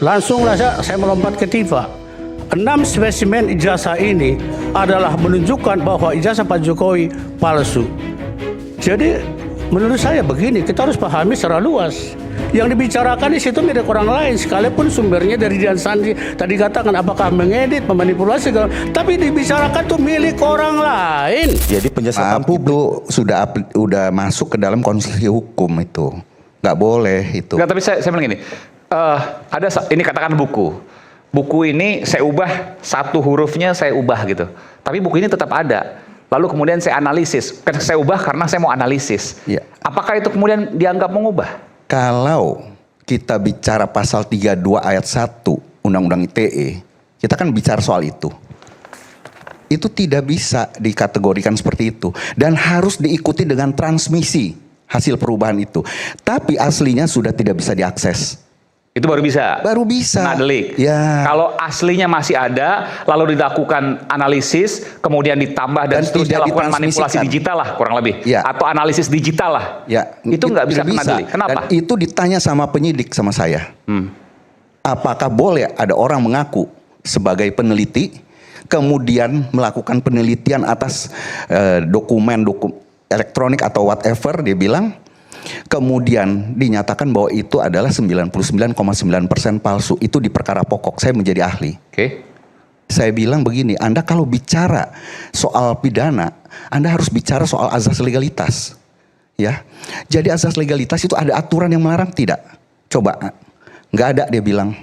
Langsunglah saya melompat ke TIFA. 6 spesimen ijazah ini adalah menunjukkan bahwa ijazah Pak Jokowi palsu. Jadi menurut saya begini, kita harus pahami secara luas. Yang dibicarakan di situ milik orang lain, sekalipun sumbernya dari Dian Sandi tadi katakan apakah mengedit, memanipulasi, tapi dibicarakan tuh milik orang lain. Jadi penyesatan publik sudah masuk ke dalam konstruksi hukum itu, nggak boleh itu. Nggak, tapi saya bilang gini, ini katakan buku ini saya ubah satu hurufnya, saya ubah gitu, tapi buku ini tetap ada. Lalu kemudian saya analisis, saya ubah karena saya mau analisis. Ya. Apakah itu kemudian dianggap mengubah? Kalau kita bicara pasal 32 ayat 1 Undang-Undang ITE, kita kan bicara soal itu. Itu tidak bisa dikategorikan seperti itu. Dan harus diikuti dengan transmisi hasil perubahan itu. Tapi aslinya sudah tidak bisa diakses. Itu baru bisa? Baru bisa. Kena delik? Ya. Kalau aslinya masih ada, lalu dilakukan analisis, kemudian ditambah dan seterusnya lakukan manipulasi digital lah kurang lebih. Ya. Atau analisis digital lah. Ya. Itu nggak bisa kena delik. Kenapa? Dan itu ditanya sama penyidik sama saya. Apakah boleh ada orang mengaku sebagai peneliti, kemudian melakukan penelitian atas dokumen elektronik atau whatever, dia bilang, kemudian dinyatakan bahwa itu adalah 99,9% palsu. Itu di perkara pokok, saya menjadi ahli. Oke. Saya bilang begini, Anda kalau bicara soal pidana, Anda harus bicara soal azas legalitas. Ya, jadi azas legalitas itu ada aturan yang melarang? Tidak. Coba, nggak ada, dia bilang.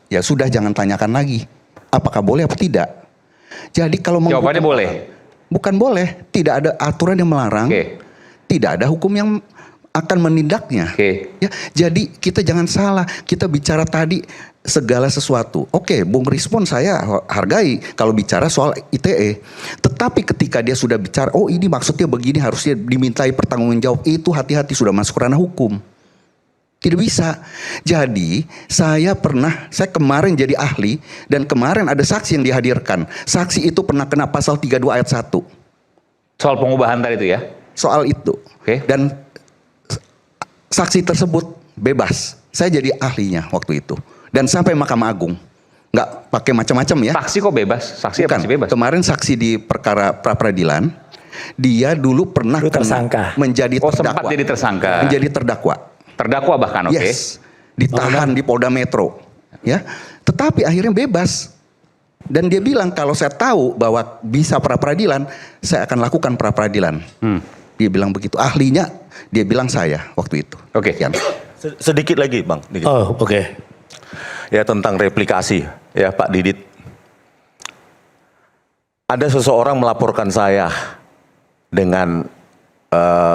Ya sudah, jangan tanyakan lagi. Apakah boleh atau tidak? Jadi kalau jawabannya boleh. Bukan boleh, tidak ada aturan yang melarang. Tidak ada hukum yang akan menindaknya. Ya, jadi kita jangan salah, kita bicara tadi segala sesuatu. Oke, Bung Rizpon saya hargai kalau bicara soal ITE. Tetapi ketika dia sudah bicara, oh ini maksudnya begini, harusnya dimintai pertanggungjawab, itu hati-hati, sudah masuk ranah hukum. Tidak bisa. Jadi saya kemarin jadi ahli, dan kemarin ada saksi yang dihadirkan. Saksi itu pernah kena pasal 32 ayat 1. Soal pengubahan tadi itu ya? Soal itu. Dan saksi tersebut bebas. Saya jadi ahlinya waktu itu. Dan sampai Mahkamah Agung. Nggak pakai macam-macam ya. Saksi kok bebas? Saksi apa sih bebas? Kemarin saksi di perkara pra-peradilan, dia dulu pernah menjadi terdakwa. Sempat jadi tersangka. Menjadi terdakwa. Terdakwa bahkan, oke. Yes. Ditahan di Polda Metro. Ya. Tetapi akhirnya bebas. Dan dia bilang, kalau saya tahu bahwa bisa pra-peradilan, saya akan lakukan pra-peradilan. Dia bilang begitu. Ahlinya, dia bilang saya waktu itu. Oke. Sedikit lagi Bang. Oh, oke. Ya, tentang replikasi ya Pak Didit. Ada seseorang melaporkan saya dengan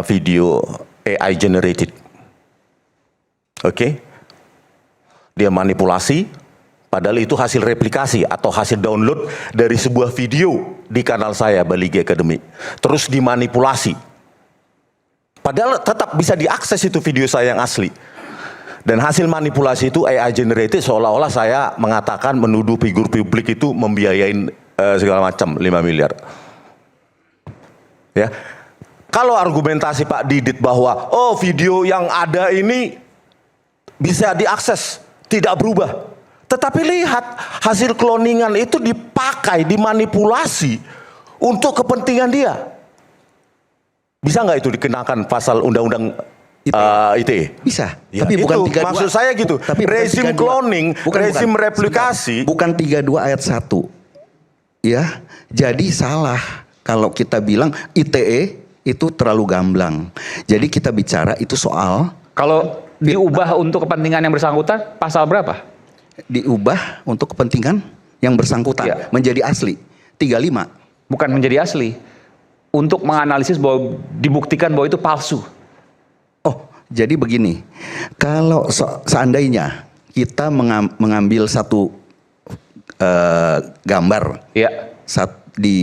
video AI generated. Oke. Dia manipulasi, padahal itu hasil replikasi atau hasil download dari sebuah video di kanal saya, Baligi Academy. Terus dimanipulasi. Padahal tetap bisa diakses itu video saya yang asli. Dan hasil manipulasi itu AI generated, seolah-olah saya mengatakan menuduh figur publik itu membiayain segala macam 5 miliar. Ya. Kalau argumentasi Pak Didit bahwa oh video yang ada ini bisa diakses, tidak berubah. Tetapi lihat hasil cloningan itu dipakai, dimanipulasi untuk kepentingan dia. Bisa nggak itu dikenakan pasal undang-undang ITE? Bisa. Ya, tapi bukan 32. Maksud saya gitu. Tapi rezim cloning, rezim replikasi. Bukan 32 ayat 1. Ya, jadi salah kalau kita bilang ITE itu terlalu gamblang. Jadi kita bicara itu soal. Kalau diubah untuk kepentingan yang bersangkutan, pasal berapa? Diubah untuk kepentingan yang bersangkutan menjadi asli 35. Bukan menjadi asli, untuk menganalisis bahwa dibuktikan bahwa itu palsu. Oh, jadi begini, kalau seandainya kita mengambil satu gambar di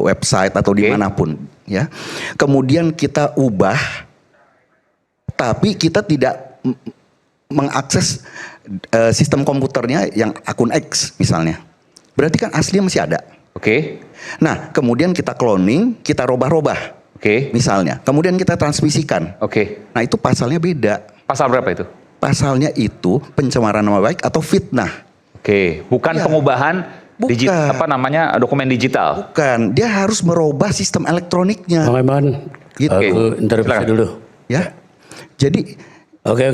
website atau dimanapun, ya, kemudian kita ubah, tapi kita tidak mengakses sistem komputernya yang akun X misalnya, berarti kan aslinya masih ada. Nah, kemudian kita cloning, kita robah-robah, misalnya, kemudian kita transmisikan. Nah, itu pasalnya beda. Pasal berapa itu? pasalnya itu pencemaran nama baik atau fitnah. Oke, bukan Ya. pengubahan Bukan. dokumen digital. Bukan, dia harus merubah sistem elektroniknya. Bang Aiman, Gitu. aku interupsi Silakan. dulu. Ya. Jadi Oke.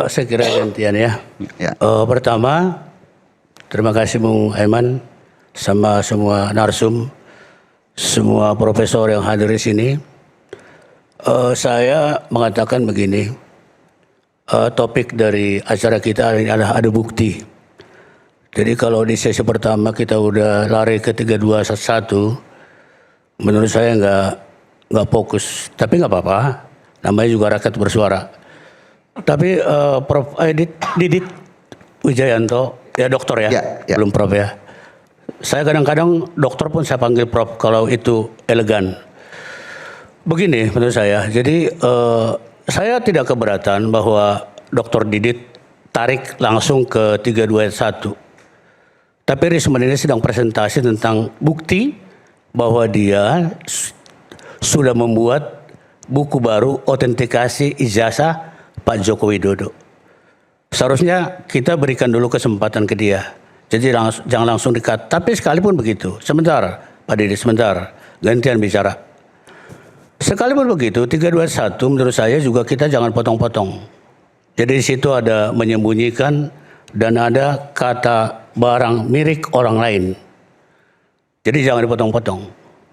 Saya kira gantian ya. Ya. Pertama, terima kasih Bung Aiman sama semua narsum, semua profesor yang hadir di sini. Saya mengatakan begini, topik dari acara kita ini adalah adu bukti. Jadi kalau di sesi pertama kita udah lari ke 3-2-1, menurut saya nggak fokus. Tapi nggak apa-apa, namanya juga rakyat bersuara. Tapi Prof. Didit Wijayanto, ya dokter ya, Ya. belum Prof ya. Saya kadang-kadang dokter pun saya panggil Prof kalau itu elegan. Begini menurut saya, jadi saya tidak keberatan bahwa Dokter Didit tarik langsung ke 3-2-1. Tapi Risman ini sedang presentasi tentang bukti bahwa dia sudah membuat buku baru autentikasi ijazah Pak Joko Widodo. Seharusnya kita berikan dulu kesempatan ke dia. Jadi jangan langsung dikat. Tapi sekalipun begitu, sebentar Pak Didit, sebentar, gantian bicara. Sekalipun begitu, 3-2-1 menurut saya juga kita jangan potong-potong. Jadi di situ ada menyembunyikan dan ada kata barang milik orang lain. Jadi jangan dipotong-potong.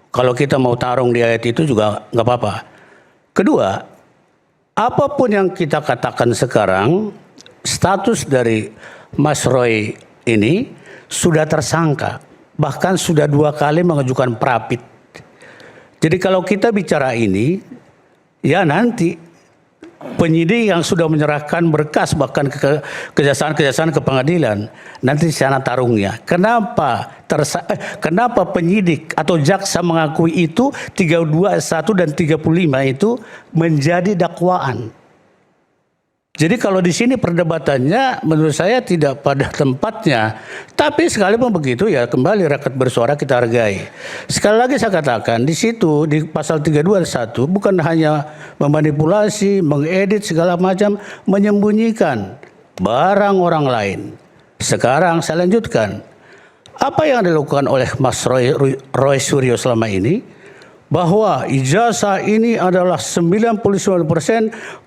Kalau kita mau tarung di ayat itu juga nggak apa-apa. Kedua, apapun yang kita katakan sekarang, status dari Mas Roy ini sudah tersangka. Bahkan sudah 2 kali mengajukan prapit. Jadi kalau kita bicara ini, ya nanti penyidik yang sudah menyerahkan berkas bahkan ke kejaksaan ke pengadilan, nanti sana tarungnya. Kenapa penyidik atau jaksa mengakui itu 321 dan 35 itu menjadi dakwaan? Jadi kalau di sini perdebatannya menurut saya tidak pada tempatnya. Tapi sekalipun begitu ya kembali rakyat bersuara kita hargai. Sekali lagi saya katakan di situ di pasal 321 bukan hanya memanipulasi, mengedit segala macam, menyembunyikan barang orang lain. Sekarang saya lanjutkan. Apa yang dilakukan oleh Mas Roy Suryo selama ini? Bahwa ijazah ini adalah 99%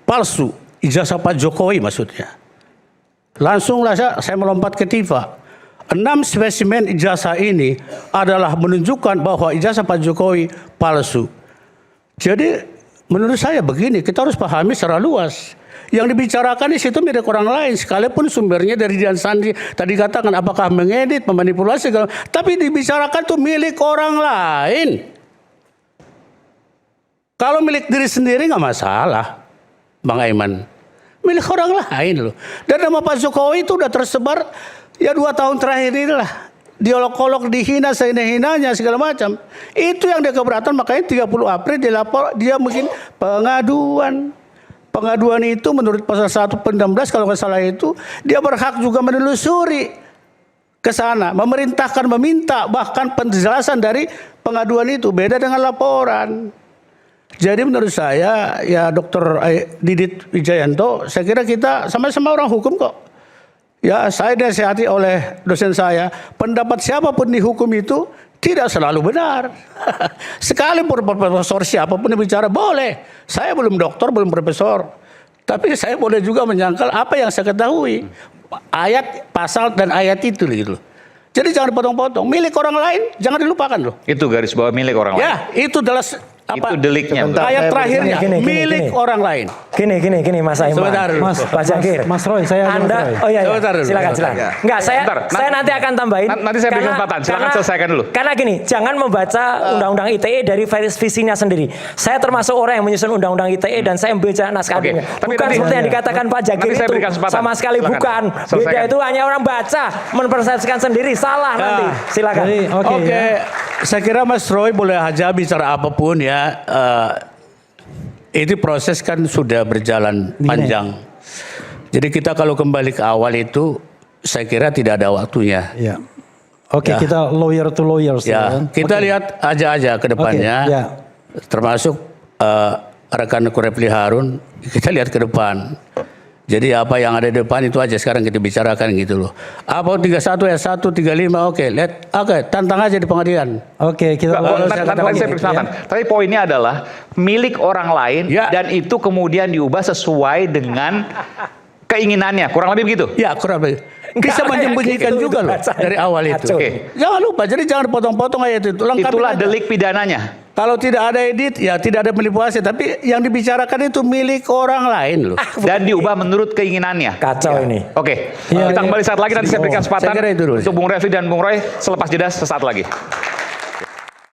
palsu. Ijazah Pak Jokowi maksudnya. Langsunglah saya melompat ke TIFA. 6 spesimen ijazah ini adalah menunjukkan bahwa ijazah Pak Jokowi palsu. Jadi menurut saya begini, kita harus pahami secara luas. Yang dibicarakan di situ milik orang lain, sekalipun sumbernya dari Dian Sandi tadi katakan apakah mengedit, memanipulasi, tapi dibicarakan itu milik orang lain. Kalau milik diri sendiri nggak masalah, Bang Aiman. Milik orang lain loh. Dan nama Pak Jokowi itu udah tersebar ya 2 tahun terakhir inilah. Diolok-olok, dihina, sehina-hinanya segala macam. Itu yang dia keberatan, makanya 30 April dia mungkin pengaduan. Pengaduan itu menurut pasal 116 kalau nggak salah itu, dia berhak juga menelusuri ke sana, memerintahkan, meminta bahkan penjelasan dari pengaduan itu. Beda dengan laporan. Jadi menurut saya ya Dr. Didit Wijayanto, saya kira kita sama-sama orang hukum kok. Ya saya dinasihati oleh dosen saya, pendapat siapapun di hukum itu tidak selalu benar. Sekalipun profesor siapapun yang bicara boleh. Saya belum doktor, belum profesor. Tapi saya boleh juga menyangkal apa yang saya ketahui. Ayat, pasal dan ayat itu gitu loh. Jadi jangan dipotong-potong. Milik orang lain jangan dilupakan loh. Itu garis bawah milik orang lain. Ya, itu adalah Itu deliknya. ayat terakhirnya milik orang lain. Gini Mas Aiman. Sebentar dulu. Pak Jakir. Mas Roy, saya Anda, Roy. iya. Sebentar dulu. Silakan. Enggak, Sebentar. saya nanti akan tambahin. Nanti saya beri kesempatan. Silakan selesaikan dulu. Karena gini, jangan membaca undang-undang ITE dari visinya sendiri. Saya termasuk orang yang menyusun undang-undang ITE dan saya membaca naskah Oke, adanya. tapi Bukan nanti- seperti yang dikatakan Pak Jakir Nanti saya itu berikan kesempatan. sama sekali Silakan. bukan. Beda Selesaikan. itu hanya orang baca mempersepsikan sendiri, salah nanti. Silakan. Jadi, Oke, ya. saya kira Mas Roy boleh aja bicara apapun ya. Ini proses kan sudah berjalan panjang. Jadi kita kalau kembali ke awal itu, saya kira tidak ada waktunya. Ya. Oke, Ya. kita lawyer to lawyers. Ya, kita lihat aja ke depannya. Oke, ya. Termasuk rekan Refli Harun, kita lihat ke depan. Jadi apa yang ada di depan itu aja sekarang kita bicarakan gitu loh. Apa 31 ayat 1 35 oke, tantang aja di pengadilan. Oke, kita Saya perkenalkan. Tapi poinnya adalah milik orang lain dan itu kemudian diubah sesuai dengan keinginannya. Kurang lebih begitu? Ya, kurang lebih. Bisa menyembunyikan juga loh dari awal itu. Jangan lupa, jadi jangan potong-potong ayat itu. Itulah delik pidananya. Kalau tidak ada edit, ya tidak ada manipulasi. Tapi yang dibicarakan itu milik orang lain loh. Dan diubah menurut keinginannya. Kacau ini. Oke, kita kembali saat lagi. Nanti saya berikan kesempatan saya kira itu dulu. untuk Bung Refli dan Bung Roy selepas jeda sesaat lagi.